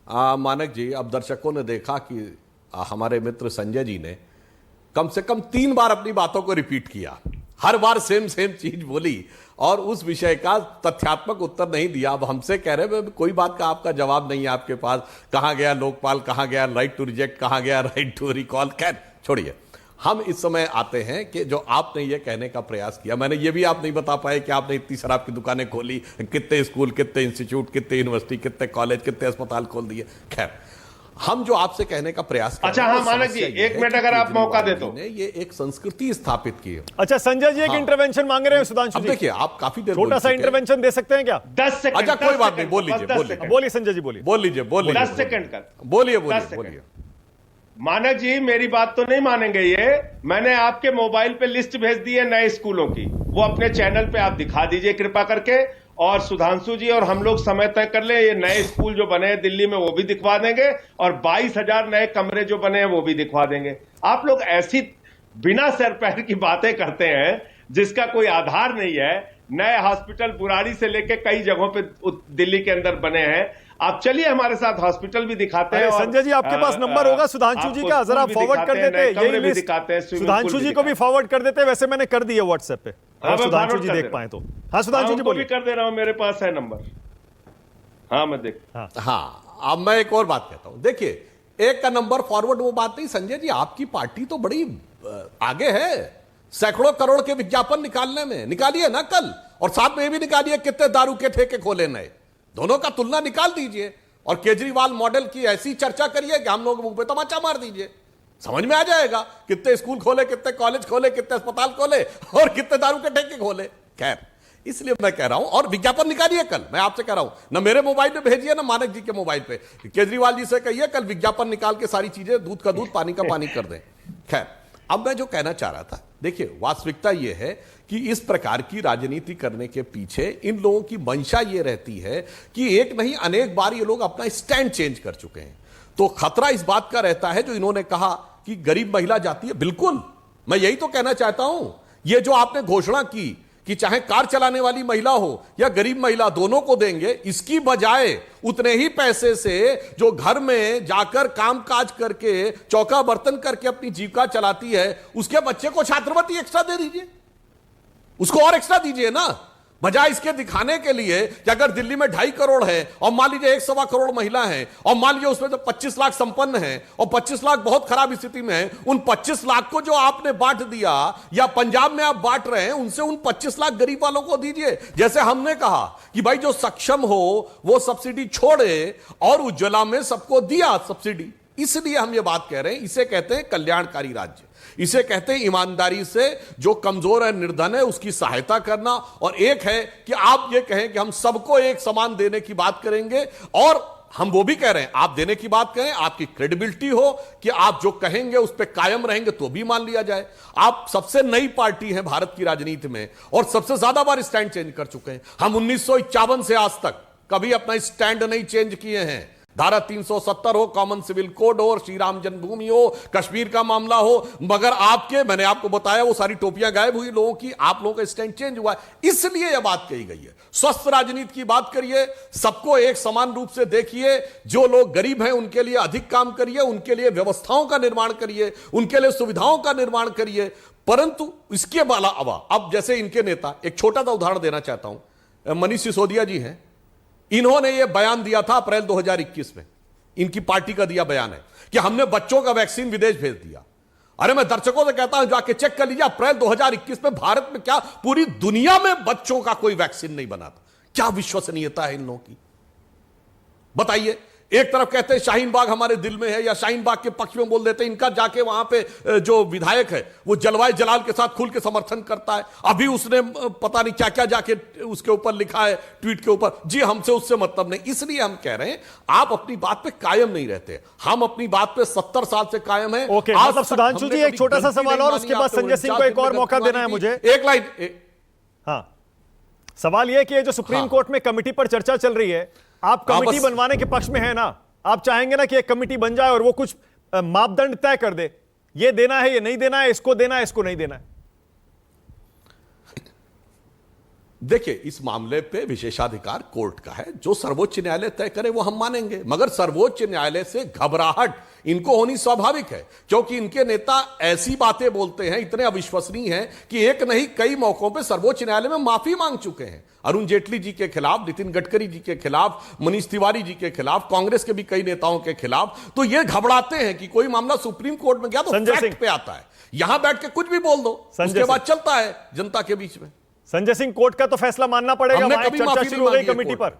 मानक जी, अब दर्शकों ने देखा कि हमारे मित्र संजय जी ने कम से कम 3 बार अपनी बातों को रिपीट किया, हर बार सेम सेम चीज बोली और उस विषय का तथ्यात्मक उत्तर नहीं दिया। अब हमसे कह रहे हैं कोई बात का आपका जवाब नहीं है आपके पास, कहां गया लोकपाल, कहां गया राइट टू रिजेक्ट, कहां गया राइट टू रिकॉल। खैर छोड़िए, हम इस समय आते हैं कि जो आपने ये कहने का प्रयास किया, मैंने ये भी आप नहीं बता पाए कि आपने इतनी शराब की दुकानें खोली, कितने स्कूल, कितने इंस्टीट्यूट, कितने यूनिवर्सिटी, कितने कॉलेज, कितने अस्पताल खोल दिए। खैर, हम जो आपसे कहने का प्रयास कर अच्छा, हाँ मानक जी, 1 मिनट अगर आप मौका दे तो। ये एक संस्कृति स्थापित की है। अच्छा संजय जी, एक इंटरवेंशन मांग रहे हैं सुधांशु जी। देखिए, आप काफी देर छोटा सा इंटरवेंशन दे सकते हैं क्या? 10 सेकंड। अच्छा कोई बात नहीं, बोल लीजिए, बोलिए संजय जी, बोलिए। 10 सेकंड का बोलिए। मानक जी, मेरी बात तो नहीं मानेंगे ये। मैंने आपके मोबाइल पे लिस्ट भेज दी है नए स्कूलों की, वो अपने चैनल पे आप दिखा दीजिए कृपा करके। और सुधांशु जी और हम लोग समय तय कर ले, ये नए स्कूल जो बने हैं दिल्ली में वो भी दिखवा देंगे, और 22,000 नए कमरे जो बने हैं वो भी दिखवा देंगे। आप लोग ऐसी बिना सर पैर की बातें करते हैं जिसका कोई आधार नहीं है। नए हॉस्पिटल बुराड़ी से लेके कई जगहों पे दिल्ली के अंदर बने हैं। आप चलिए हमारे साथ हॉस्पिटल भी दिखाते हैं। संजय जी, आपके पास नंबर होगा सुधांशु जी का, जरा फॉरवर्ड कर देते हैं यही लिस्ट, सुधांशु जी को भी फॉरवर्ड कर देते हैं। वैसे मैंने कर दी है व्हाट्सएप पे, अगर सुधांशु जी देख पाए तो। हाँ सुधांशु जी बोलिए। कर दे रहा हूं, मेरे पास है नंबर। हाँ मैं देख। हाँ, अब मैं एक और बात कहता हूं। देखिए, एक का नंबर फॉरवर्ड वो बात नहीं संजय जी, आपकी पार्टी तो बड़ी आगे है, सैकड़ों करोड़ के विज्ञापन निकालने में। निकालिए ना कल, और साथ में ये भी निकालिए कितने दारू के ठेके खोले नए, दोनों का तुलना निकाल दीजिए। और केजरीवाल मॉडल की ऐसी चर्चा करिए कि हम लोग मुंह पे तमाचा मार दीजिए, समझ में आ जाएगा कितने स्कूल खोले, कितने कॉलेज खोले, कितने अस्पताल खोले और कितने दारू के ठेके खोले। खैर, इसलिए मैं कह रहा हूं, और विज्ञापन निकालिए कल, मैं आपसे कह रहा हूं, ना मेरे मोबाइल पे भेजिए ना मानक जी के मोबाइल पे। केजरीवाल जी से कहिए कल विज्ञापन निकाल के सारी चीजें दूध का दूध पानी का पानी कर दें। खैर, अब मैं जो कहना चाह रहा था, देखिए वास्तविकता यह है कि इस प्रकार की राजनीति करने के पीछे इन लोगों की मंशा यह रहती है कि एक नहीं अनेक बार ये लोग अपना स्टैंड चेंज कर चुके हैं। तो खतरा इस बात का रहता है, जो इन्होंने कहा कि गरीब महिला जाती है, बिल्कुल मैं यही तो कहना चाहता हूं। ये जो आपने घोषणा की कि चाहे कार चलाने वाली महिला हो या गरीब महिला, दोनों को देंगे, इसकी बजाय उतने ही पैसे से जो घर में जाकर काम काज करके चौका बर्तन करके अपनी जीविका चलाती है, उसके बच्चे को छात्रवृत्ति एक्स्ट्रा दे दीजिए, उसको और एक्स्ट्रा दीजिए ना। बजाय इसके दिखाने के लिए कि अगर दिल्ली में 2.5 करोड़ है और मान लीजिए 1.25 करोड़ महिला है, और मान लीजिए उसमें तो 25 लाख संपन्न है और 25 लाख बहुत खराब स्थिति में है, उन 25 लाख को जो आपने बांट दिया या पंजाब में आप बांट रहे हैं, उनसे उन 25 लाख गरीब वालों को दीजिए। जैसे हमने कहा कि भाई जो सक्षम हो वो सब्सिडी छोड़े, और उज्ज्वला में सबको दिया सब्सिडी। इसलिए हम ये बात कह रहे हैं, इसे कहते हैं कल्याणकारी राज्य, इसे कहते हैं ईमानदारी से जो कमजोर है, निर्धन है, उसकी सहायता करना। और एक है कि आप ये कहें कि हम सबको एक समान देने की बात करेंगे, और हम वो भी कह रहे हैं आप देने की बात करें, आपकी क्रेडिबिलिटी हो कि आप जो कहेंगे उस पर कायम रहेंगे तो भी मान लिया जाए। आप सबसे नई पार्टी हैं भारत की राजनीति में और सबसे ज्यादा बार स्टैंड चेंज कर चुके हैं। हम 1951 से आज तक कभी अपना स्टैंड नहीं चेंज किए हैं। धारा 370 हो, कॉमन सिविल कोड हो, श्री राम जन्मभूमि हो, कश्मीर का मामला हो, मगर आपके, मैंने आपको बताया, वो सारी टोपियां गायब हुई लोगों की, आप लोगों का स्टैंड चेंज हुआ। इसलिए यह बात कही गई है, स्वस्थ राजनीति की बात करिए, सबको एक समान रूप से देखिए, जो लोग गरीब हैं उनके लिए अधिक काम करिए, उनके लिए व्यवस्थाओं का निर्माण करिए, उनके लिए सुविधाओं का निर्माण करिए। परंतु इसके अलावा अब जैसे इनके नेता, एक छोटा सा उदाहरण देना चाहता हूं, मनीष सिसोदिया जी हैं, इन्होंने यह बयान दिया था अप्रैल 2021 में, इनकी पार्टी का दिया बयान है कि हमने बच्चों का वैक्सीन विदेश भेज दिया। अरे मैं दर्शकों से कहता हूं जाके चेक कर लीजिए, अप्रैल 2021 में भारत में क्या, पूरी दुनिया में बच्चों का कोई वैक्सीन नहीं बना था। क्या विश्वसनीयता है इन लोगों की, बताइए। एक तरफ कहते हैं शाहीन बाग हमारे दिल में है, या शाहीन बाग के पक्ष में बोल देते हैं, इनका जाके वहां पे जो विधायक है वो जलवाय जलाल के साथ खुल के समर्थन करता है। अभी उसने पता नहीं क्या क्या जाके उसके ऊपर लिखा है ट्वीट के ऊपर। जी हमसे उससे मतलब नहीं। इसलिए हम कह रहे हैं आप अपनी बात पे कायम नहीं रहते, हम अपनी बात पे 70 साल से कायम है। ओके, मतलब सुधांशु जी एक छोटा सा सवाल और, उसके बाद संजय सिंह को एक और मौका देना है मुझे। एक लाइन। हाँ, सवाल यह कि जो सुप्रीम कोर्ट में कमेटी पर चर्चा चल रही है, आप कमेटी बनवाने के पक्ष में है ना? आप चाहेंगे ना कि एक कमेटी बन जाए और वो कुछ मापदंड तय कर दे, ये देना है, ये नहीं देना है, इसको देना है, इसको नहीं देना है? देखिए, इस मामले पे विशेषाधिकार कोर्ट का है। जो सर्वोच्च न्यायालय तय करे वो हम मानेंगे, मगर सर्वोच्च न्यायालय से घबराहट इनको होनी स्वाभाविक है, क्योंकि इनके नेता ऐसी बातें बोलते हैं, इतने अविश्वसनीय हैं कि एक नहीं कई मौकों पे सर्वोच्च न्यायालय में माफी मांग चुके हैं। अरुण जेटली जी के खिलाफ, नितिन गडकरी जी के खिलाफ, मनीष तिवारी जी के खिलाफ, कांग्रेस के भी कई नेताओं के खिलाफ। तो ये घबराते हैं कि कोई मामला सुप्रीम कोर्ट में गया तो फैक्ट पे आता है, यहां बैठ के कुछ भी बोल दो, उसके बाद चलता है जनता के बीच में। संजय सिंह, कोर्ट का तो फैसला मानना पड़ेगा। हमने वहां एक कभी चर्चा माफी शुरू नहीं हो गई मांगी है कमेटी कोर्ट पर।